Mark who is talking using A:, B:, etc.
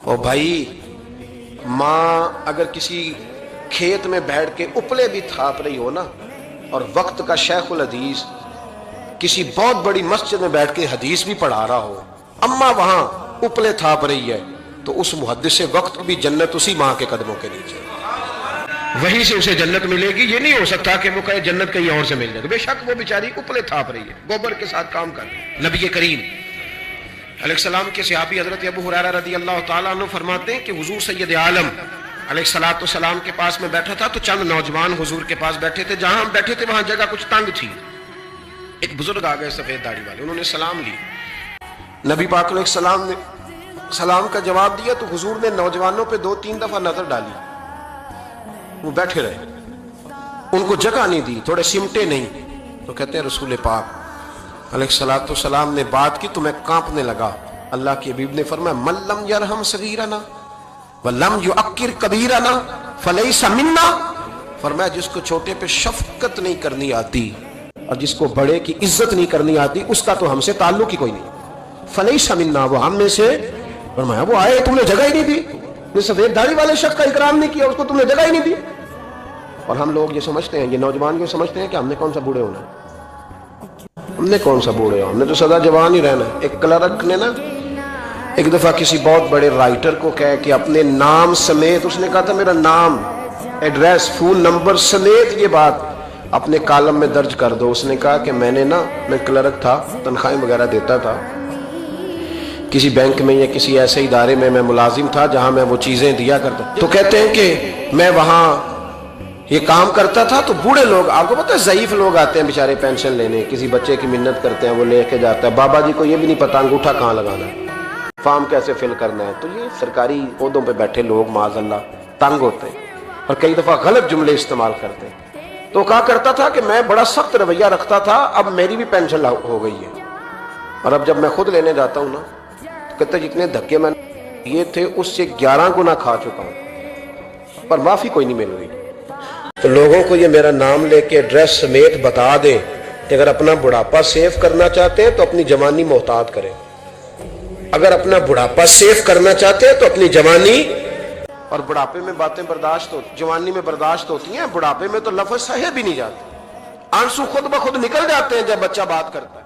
A: او بھائی، ماں اگر کسی کھیت میں بیٹھ کے اپلے بھی تھاپ رہی ہو نا، اور وقت کا شیخ الحدیث کسی بہت بڑی مسجد میں بیٹھ کے حدیث بھی پڑھا رہا ہو، اماں وہاں اپلے تھاپ رہی ہے، تو اس محدث وقت بھی جنت اسی ماں کے قدموں کے نیچے، وہیں سے اسے جنت ملے گی۔ یہ نہیں ہو سکتا کہ وہ کہے جنت کہیں اور سے مل جائے، بے شک وہ بیچاری اپلے تھاپ رہی ہے، گوبر کے ساتھ کام کر رہی ہے۔ نبی کریم علیہ السلام کے صحابی حضرت ابو ہریرہ رضی اللہ تعالیٰ عنہ فرماتے ہیں کہ حضور سید عالم علیہ السلام کے پاس میں بیٹھا تھا، تو چند نوجوان حضور کے پاس بیٹھے تھے، جہاں ہم بیٹھے تھے وہاں جگہ کچھ تنگ تھی۔ ایک بزرگ آ گئے سفید داڑھی والے، انہوں نے سلام لی، نبی پاک علیہ السلام نے سلام کا جواب دیا تو حضور نے نوجوانوں پہ 2-3 دفعہ نظر ڈالی، وہ بیٹھے رہے، ان کو جگہ نہیں دی، تھوڑے سمٹے نہیں، تو کہتے ہیں رسول پاک علیہ السلام نے بات کی تو میں کانپنے لگا۔ اللہ کے حبیب نے فرمایا من لم یرحم صغیرنا ولم یعکر کبیرنا فلیس منا، فرمایا جس کو چھوٹے پہ شفقت نہیں کرنی آتی اور جس کو بڑے کی عزت نہیں کرنی آتی، اس کا تو ہم سے تعلق ہی کوئی نہیں، فلیس منا، وہ ہم میں سے۔ فرمایا وہ آئے تم نے جگہ ہی نہیں دی، سفید داڑھی والے شخص کا اکرام نہیں کیا، اس کو تم نے جگہ ہی نہیں دی۔ اور ہم لوگ یہ سمجھتے ہیں، یہ نوجوان یہ سمجھتے ہیں کہ ہم نے کون سا بوڑھے ہونا ہے، ہم نے کون سا بوڑھے ہو، ہم نے تو سدا جوان ہی رہنا ہے۔ ایک کلرک نے نا ایک دفعہ کسی بہت بڑے رائٹر کو کہہ کہ اپنے نام سمیت، اس نے کہا تھا میرا نام، ایڈریس، فون نمبر سمیت یہ بات اپنے کالم میں درج کر دو۔ اس نے کہا کہ میں کلرک تھا، تنخواہیں وغیرہ دیتا تھا کسی بینک میں یا کسی ایسے ادارے میں ملازم تھا جہاں میں وہ چیزیں دیا کرتا، تو کہتے ہیں کہ میں وہاں یہ کام کرتا تھا، تو بوڑھے لوگ، آپ کو پتہ ہے ضعیف لوگ آتے ہیں بیچارے پینشن لینے، کسی بچے کی منت کرتے ہیں، وہ لے کے جاتا ہے، بابا جی کو یہ بھی نہیں پتا انگوٹھا کہاں لگانا ہے، فارم کیسے فل کرنا ہے۔ تو یہ سرکاری عہدوں پہ بیٹھے لوگ معاذ اللہ تنگ ہوتے ہیں اور کئی دفعہ غلط جملے استعمال کرتے ہیں۔ تو کہا کرتا تھا کہ میں بڑا سخت رویہ رکھتا تھا، اب میری بھی پینشن ہو گئی ہے، اور اب جب میں خود لینے جاتا ہوں نا، تو کہتے جتنے دھکے میں یہ تھے اس سے 11 گنا کھا چکا ہوں، پر معافی کوئی نہیں مل رہی۔ تو لوگوں کو یہ میرا نام لے کے ایڈریس سمیت بتا دیں کہ اگر اپنا بڑھاپا سیف کرنا چاہتے ہیں تو اپنی جوانی محتاط کریں، اگر اپنا بڑھاپا سیف کرنا چاہتے ہیں تو اپنی جوانی، اور بڑھاپے میں باتیں برداشت ہوتی، جوانی میں برداشت ہوتی ہیں، بڑھاپے میں تو لفظ سہے بھی نہیں جاتے، آنسو خود بخود نکل جاتے ہیں جب بچہ بات کرتا ہے۔